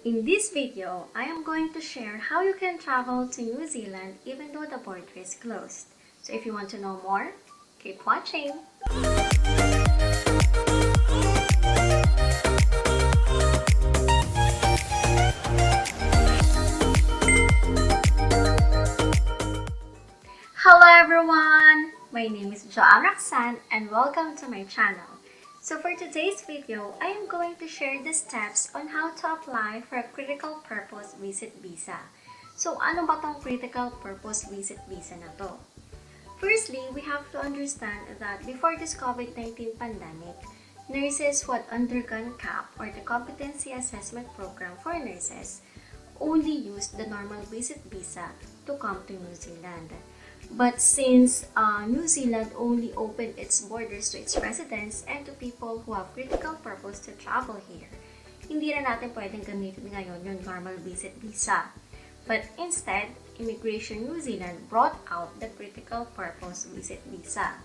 In this video, I am going to share how you can travel to New Zealand even though the border is closed. So if you want to know more, keep watching! Hello everyone! My name is Joanne Roxanne and welcome to my channel. So for today's video, I am going to share the steps on how to apply for a critical purpose visit visa. So ano ba tong critical purpose visit visa na to? Firstly, we have to understand that before this COVID-19 pandemic, nurses who had undergone CAP or the Competency Assessment Program for nurses only used the normal visit visa to come to New Zealand. But since New Zealand only opened its borders to its residents and to people who have critical purpose to travel here, hindi na natin pwedeng gamitin ngayon yung normal visit visa. But instead, Immigration New Zealand brought out the critical purpose visit visa.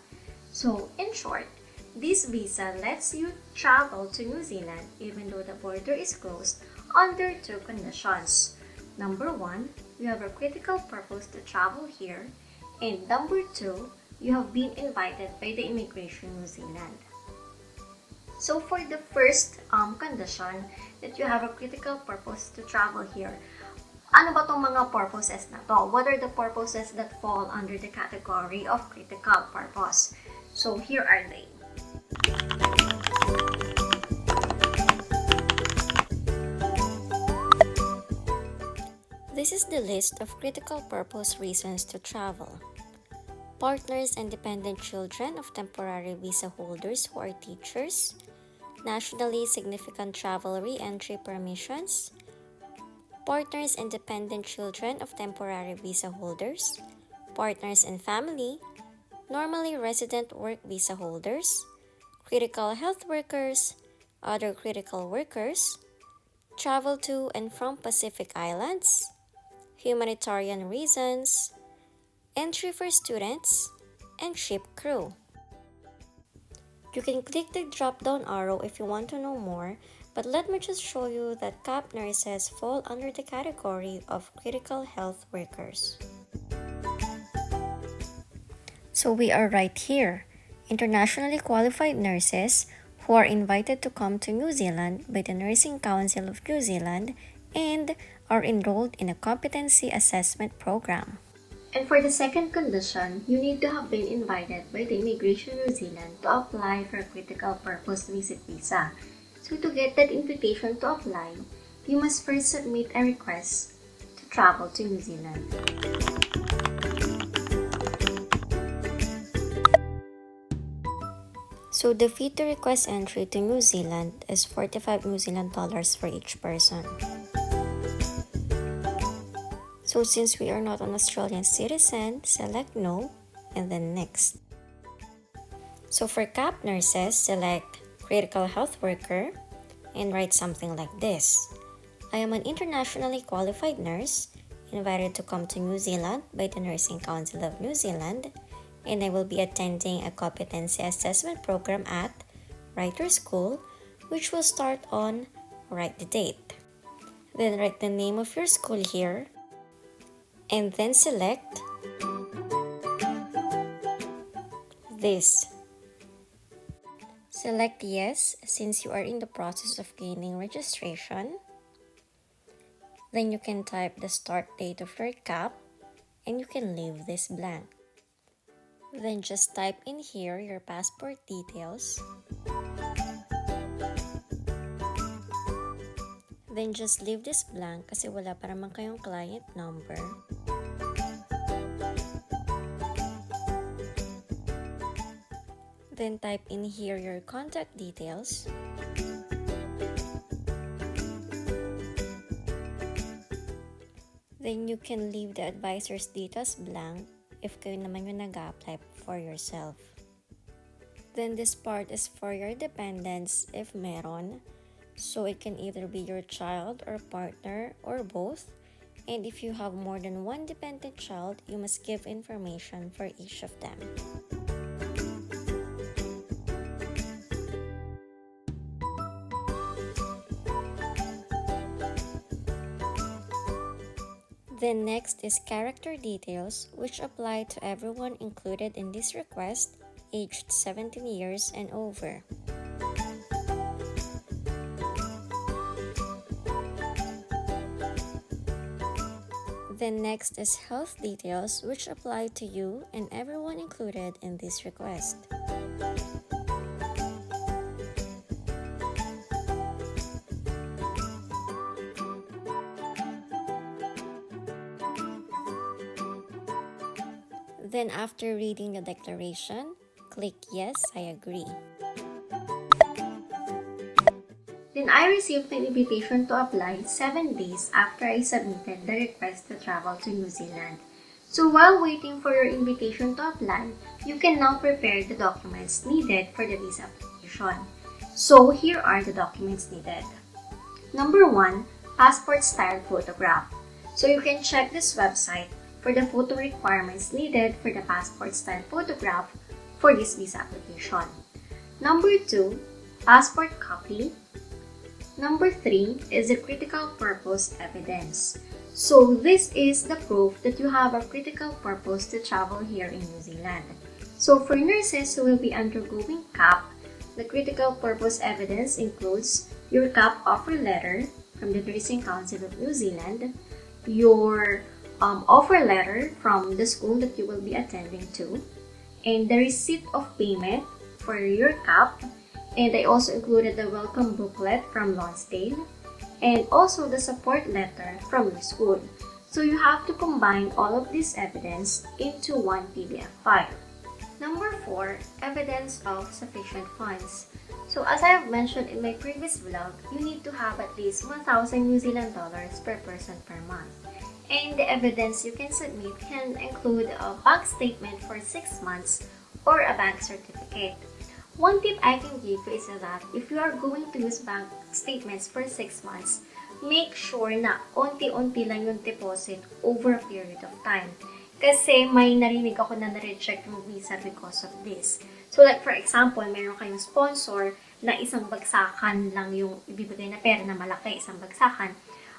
So, in short, this visa lets you travel to New Zealand even though the border is closed under two conditions. Number one, you have a critical purpose to travel here. And number two, you have been invited by the Immigration New Zealand. So for the first condition, that you have a critical purpose to travel here, ano ba tong mga purposes na to? What are the purposes that fall under the category of critical purpose? So here are they. This is the list of critical purpose reasons to travel. Partners and dependent children of temporary visa holders who are teachers, nationally significant travel re-entry permissions, partners and dependent children of temporary visa holders, partners and family, normally resident work visa holders, critical health workers, other critical workers, travel to and from Pacific Islands, humanitarian reasons, entry for students, and ship crew. You can click the drop-down arrow if you want to know more, but let me just show you that CAP nurses fall under the category of critical health workers. So we are right here, internationally qualified nurses who are invited to come to New Zealand by the Nursing Council of New Zealand and are enrolled in a competency assessment program. And for the second condition, you need to have been invited by the Immigration New Zealand to apply for a critical purpose visit visa. So to get that invitation to apply, you must first submit a request to travel to New Zealand. So the fee to request entry to New Zealand is 45 New Zealand dollars for each person. So since we are not an Australian citizen, select no and then next. So for CAP nurses, select critical health worker and write something like this. I am an internationally qualified nurse invited to come to New Zealand by the Nursing Council of New Zealand, and I will be attending a competency assessment program at Writer School, which will start on, write the date. Then write the name of your school here, and then select this. Select yes since you are in the process of gaining registration. Then you can type the start date of your CAP and you can leave this blank. Then just type in here your passport details. Then just leave this blank kasi wala pa naman kayong client number. Then type in here your contact details. Then you can leave the advisor's details blank if kayo naman yung nag-apply for yourself. Then this part is for your dependents if meron. So it can either be your child or partner or both. And if you have more than one dependent child, you must give information for each of them. Then next is character details, which apply to everyone included in this request, aged 17 years and over. Then next is health details, which apply to you and everyone included in this request. Then after reading the declaration, click Yes, I agree. Then I received an invitation to apply 7 days after I submitted the request to travel to New Zealand. So while waiting for your invitation to apply, you can now prepare the documents needed for the visa application. So here are the documents needed. Number 1, passport style photograph. So you can check this website for the photo requirements needed for the passport style photograph for this visa application. Number 2, passport copy. Number 3 is a critical purpose evidence. So this is the proof that you have a critical purpose to travel here in New Zealand. So for nurses who will be undergoing CAP, the critical purpose evidence includes your CAP offer letter from the Nursing Council of New Zealand, your offer letter from the school that you will be attending to, and the receipt of payment for your CAP. And I also included the welcome booklet from Lonsdale and also the support letter from your school. So you have to combine all of this evidence into one PDF file. Number 4, evidence of sufficient funds. So as I have mentioned in my previous vlog, you need to have at least 1,000 New Zealand dollars per person per month. And the evidence you can submit can include a bank statement for 6 months or a bank certificate. One tip I can give you is that if you are going to use bank statements for 6 months, make sure na onti-unti lang yung deposit over a period of time. Kasi may narinig ako na na-reject yung visa because of this. So like for example, meron kayong sponsor na isang bagsakan lang yung ibibigay na pera na malaki, isang bagsakan.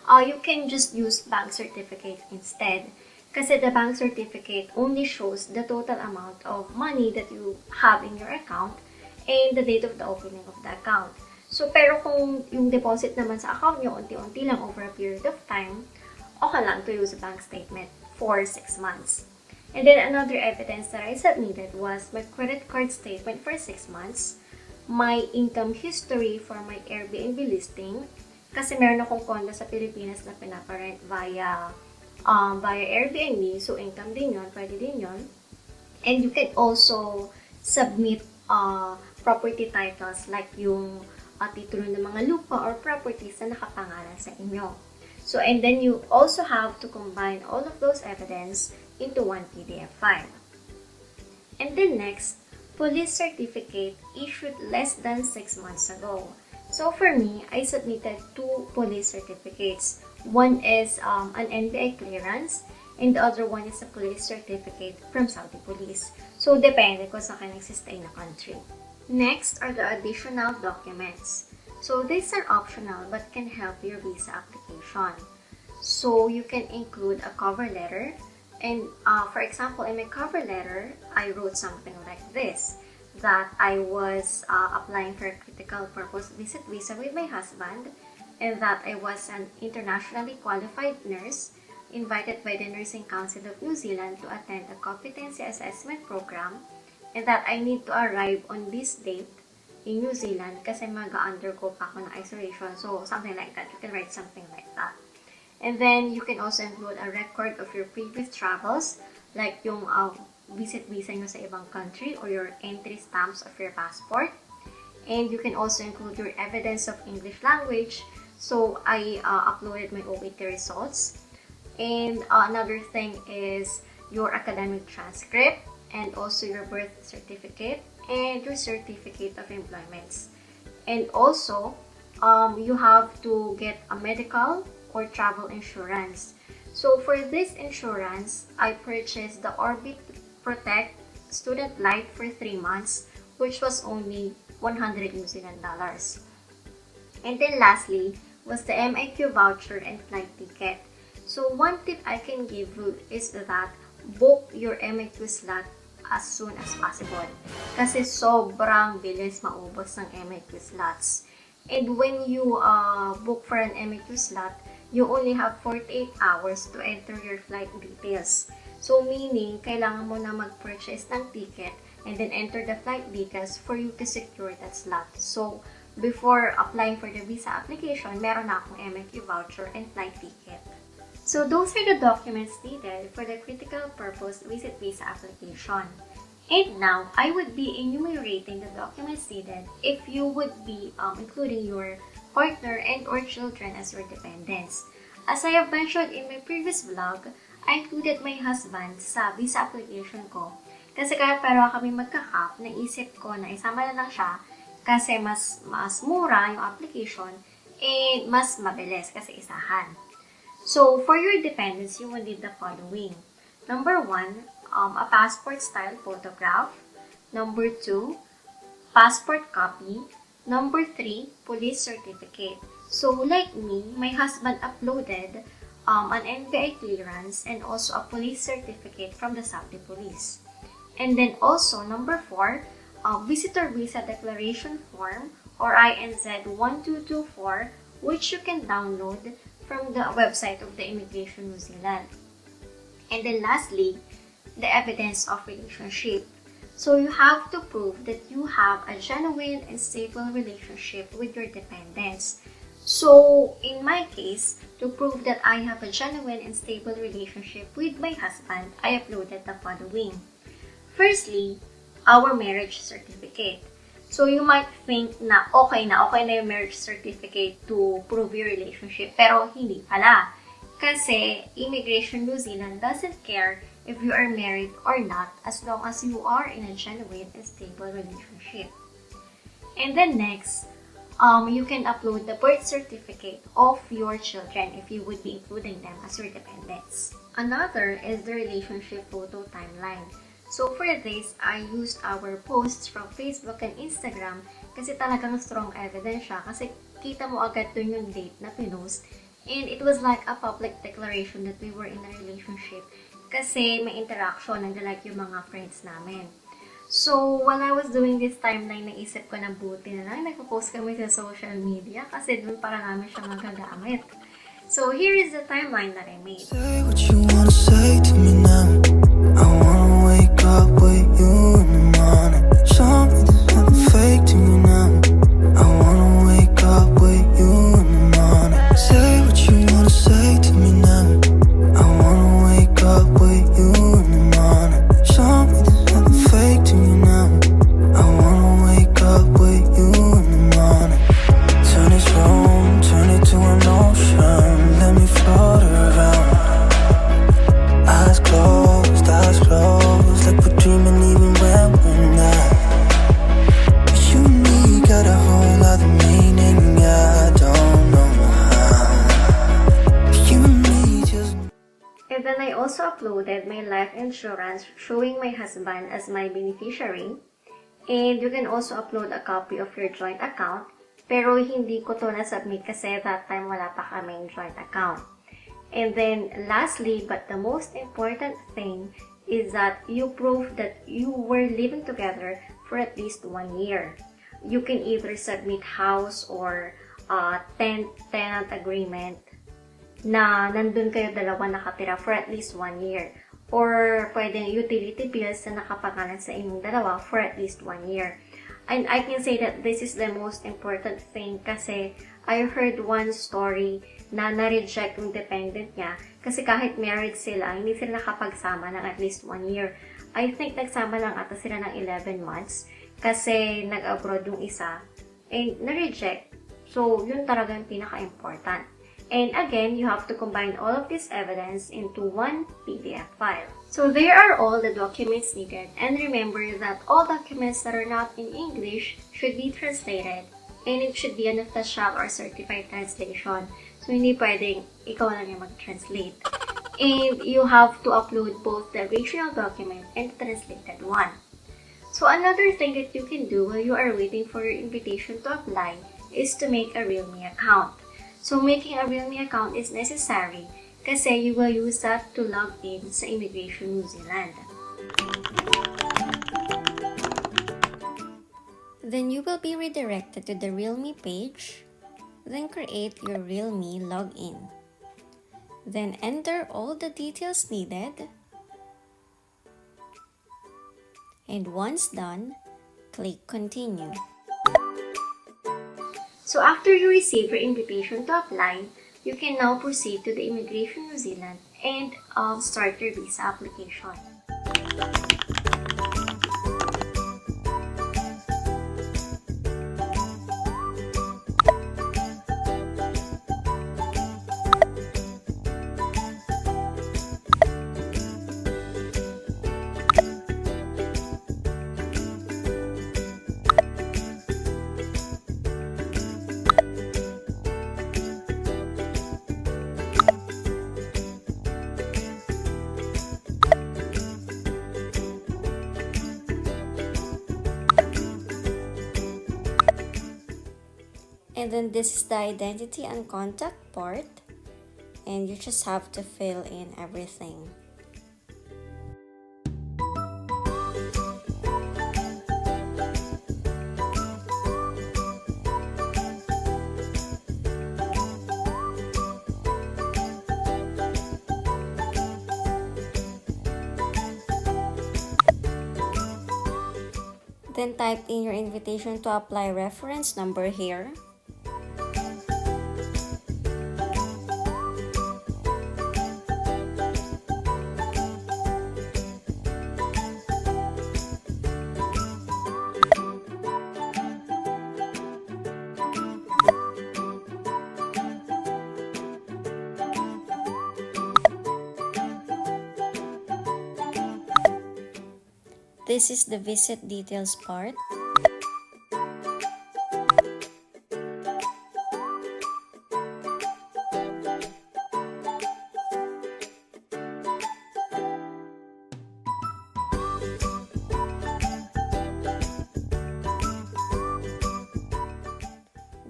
You can just use bank certificate instead. Kasi the bank certificate only shows the total amount of money that you have in your account and the date of the opening of the account. So, pero kung yung deposit naman sa account nyo, unti-unti lang over a period of time, okay lang to use a bank statement for 6 months. And then another evidence that I submitted was my credit card statement for 6 months, my income history for my Airbnb listing, kasi meron akong condo sa Pilipinas na pinaparent via Airbnb, so income din yun, pwede din yun. And you can also submit property titles like yung titulo ng mga lupa or properties na nakapangalan sa inyo. So, and then you also have to combine all of those evidence into one PDF file. And then next, police certificate issued less than 6 months ago. So for me, I submitted 2 police certificates. One is an NBI clearance and the other one is a police certificate from Saudi Police. So depende kung saan ka nagsistay na country. Next are the additional documents. So these are optional but can help your visa application. So you can include a cover letter. And for example, in my cover letter, I wrote something like this, that I was applying for a critical purpose visit visa with my husband, and that I was an internationally qualified nurse invited by the Nursing Council of New Zealand to attend a competency assessment program, and that I need to arrive on this date in New Zealand kasi mag-undergo pa ako ng isolation. So, something like that. You can write something like that. And then, you can also include a record of your previous travels, like yung visit visa nyo sa ibang country or your entry stamps of your passport. And you can also include your evidence of English language. So, I uploaded my OET results. And another thing is your academic transcript and also your birth certificate and your certificate of employment. And also, you have to get a medical or travel insurance. So for this insurance, I purchased the Orbit Protect Student Life for 3 months, which was only 100 New Zealand dollars. And then lastly was the MIQ voucher and flight ticket. So one tip I can give you is that book your MAQ slot as soon as possible. Kasi sobrang bilis maubos ng MAQ slots. And when you book for an MAQ slot, you only have 48 hours to enter your flight details. So meaning, kailangan mo na mag-purchase ng ticket and then enter the flight details for you to secure that slot. So before applying for the visa application, meron na akong MAQ voucher and flight ticket. So those are the documents needed for the critical purpose visit visa application. And now, I would be enumerating the documents needed if you would be including your partner and or children as your dependents. As I have mentioned in my previous vlog, I included my husband sa visa application ko. Kasi kahit pareho kami magka-cap, naisip ko na isama na lang siya kasi mas mura yung application and mas mabilis kasi isahan. So, for your dependents, you will need the following. Number 1, a passport-style photograph. Number 2, passport copy. Number 3, police certificate. So, like me, my husband uploaded an NBI clearance and also a police certificate from the Saudi Police. And then also, number 4, visitor visa declaration form or INZ 1224, which you can download from the website of the Immigration New Zealand. And then lastly, the evidence of relationship. So you have to prove that you have a genuine and stable relationship with your dependents. So in my case, to prove that I have a genuine and stable relationship with my husband, I uploaded the following. Firstly, our marriage certificate. So you might think na okay na yung marriage certificate to prove your relationship, pero hindi pala. Kasi Immigration New Zealand doesn't care if you are married or not as long as you are in a genuine and stable relationship. And then next, you can upload the birth certificate of your children if you would be including them as your dependents. Another is the relationship photo timeline. So for this, I used our posts from Facebook and Instagram kasi talagang strong evidence siya kasi kita mo agad dun yung date na pinost and it was like a public declaration that we were in a relationship kasi may interaction, nag-like yung mga friends namin. So while I was doing this timeline, naisip ko na buti na lang nagpo-post kami sa social media kasi dun para namin siya magagamit. So here is the timeline that I made. Say what you wanna say to me now. I wanna wake up with you in the morning. Show me there's nothing fake to me now. I wanna wake up with you in the morning. Say what you wanna say to me now. I wanna wake up with you in the morning. Show me there's nothing fake to me now. I wanna wake up with you in the morning. Turn this room, turn it to an ocean. Let me float around. Eyes closed, like we're dreaming even when we're not. You and me got a whole other meaning, I don't know how. You and me just... And then I also uploaded my life insurance showing my husband as my beneficiary. And you can also upload a copy of your joint account. Pero hindi ko to na-submit kasi that time wala pa kaming joint account. And then lastly, but the most important thing is that you prove that you were living together for at least 1 year. You can either submit house or tenant agreement na nandun kayo dalawa nakatira for at least 1 year. Or pwedeng utility bills na nakapangalan sa inyong dalawa for at least 1 year. And I can say that this is the most important thing kasi I heard one story na na-reject yung dependent niya kasi kahit married sila, hindi sila nakapagsama ng at least 1 year. I think nagsama lang ata sila ng 11 months kasi nag-abroad yung isa and na-reject. So, yun talaga yung pinaka-important. And again, you have to combine all of this evidence into one PDF file. So there are all the documents needed, and remember that all documents that are not in English should be translated, and it should be an official or certified translation. So hindi pwedeng ikaw lang yung mag-translate. And you have to upload both the original document and the translated one. So another thing that you can do while you are waiting for your invitation to apply is to make a RealMe account. So making a RealMe account is necessary kasi you will use that to log in sa Immigration New Zealand. Then you will be redirected to the RealMe page. Then create your RealMe login. Then enter all the details needed. And once done, click Continue. So after you receive your invitation to apply, you can now proceed to the Immigration New Zealand and start your visa application. And then this is the identity and contact part, and you just have to fill in everything. Then type in your invitation to apply reference number here. This is the visit details part.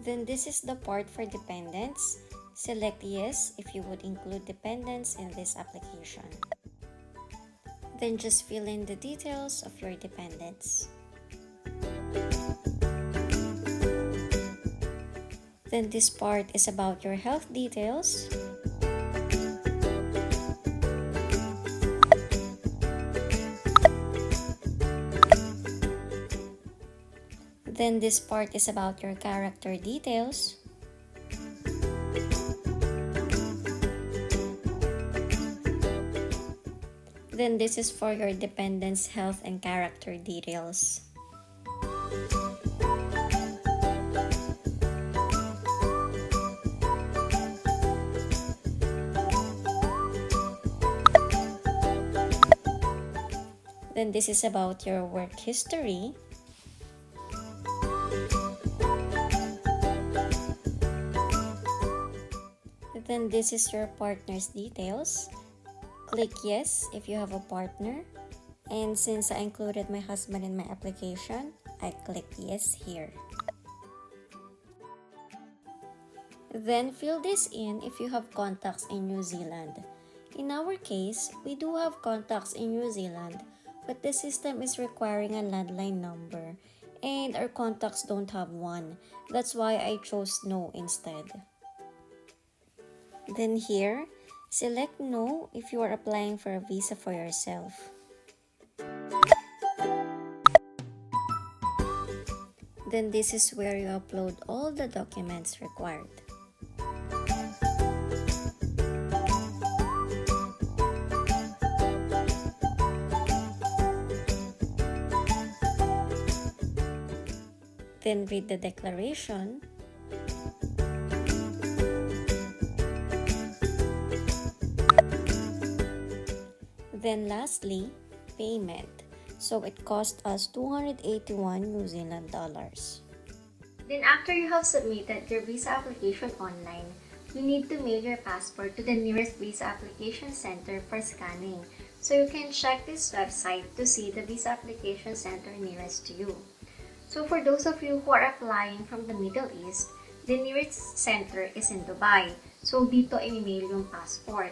Then this is the part for dependents. Select yes if you would include dependents in this application. Then just fill in the details of your dependents. Then this part is about your health details. Then this part is about your character details. Then this is for your dependents' health and character details. Then this is about your work history. Then this is your partner's details. Click yes if you have a partner, and since I included my husband in my application, I click yes here. Then fill this in if you have contacts in New Zealand. In our case, we do have contacts in New Zealand, but the system is requiring a landline number, and our contacts don't have one. That's why I chose no instead. Then here, select no if you are applying for a visa for yourself. Then this is where you upload all the documents required. Then read the declaration. Then lastly, payment. So it cost us 281 New Zealand dollars. Then after you have submitted your visa application online, you need to mail your passport to the nearest visa application center for scanning. So you can check this website to see the visa application center nearest to you. So for those of you who are applying from the Middle East, the nearest center is in Dubai. So, dito i-mail yung passport.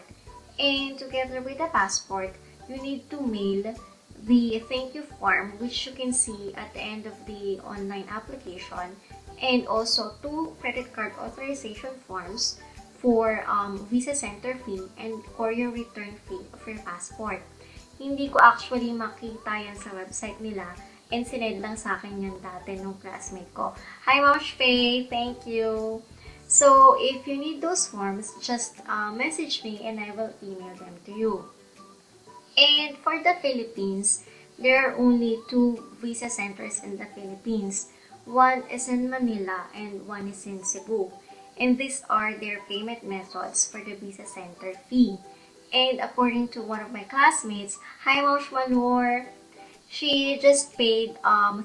And together with the passport, you need to mail the thank you form, which you can see at the end of the online application, and also 2 credit card authorization forms for visa center fee and courier return fee of your passport. Hindi ko actually makita yan sa website nila, and sinend lang sa akin yan dati nung classmate ko. Hi, Ma'am Faye! Thank you! So, if you need those forms, just message me and I will email them to you. And for the Philippines, there are only 2 visa centers in the Philippines. One is in Manila and one is in Cebu. And these are their payment methods for the visa center fee. And according to one of my classmates, hi Maush Malor, she just paid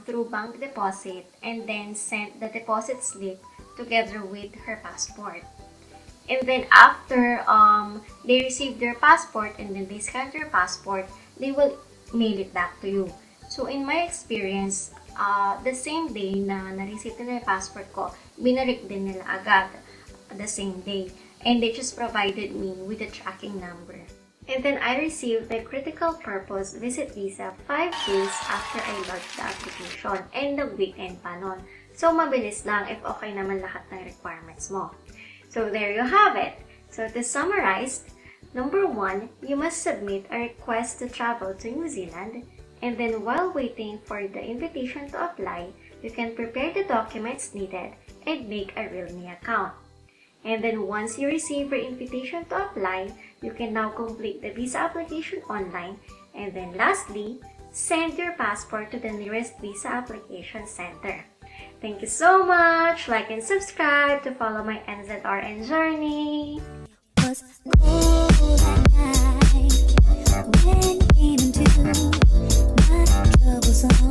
through bank deposit and then sent the deposit slip together with her passport. And then after they receive their passport and then they scan their passport, they will mail it back to you. So in my experience, the same day na na-receive nila yung passport ko, binarik din nila agad the same day. And they just provided me with a tracking number. And then I received the critical purpose visit visa 5 days after I lodged the application. And nag-weekend pa nun. So mabilis lang if okay naman lahat ng requirements mo. So there you have it. So to summarize, number 1, you must submit a request to travel to New Zealand, and then while waiting for the invitation to apply, you can prepare the documents needed and make a RealMe account. And then once you receive your invitation to apply, you can now complete the visa application online, and then lastly, send your passport to the nearest visa application center. Thank you so much! Like and subscribe to follow my NZRN journey! Was cold at night when you came into my troubles on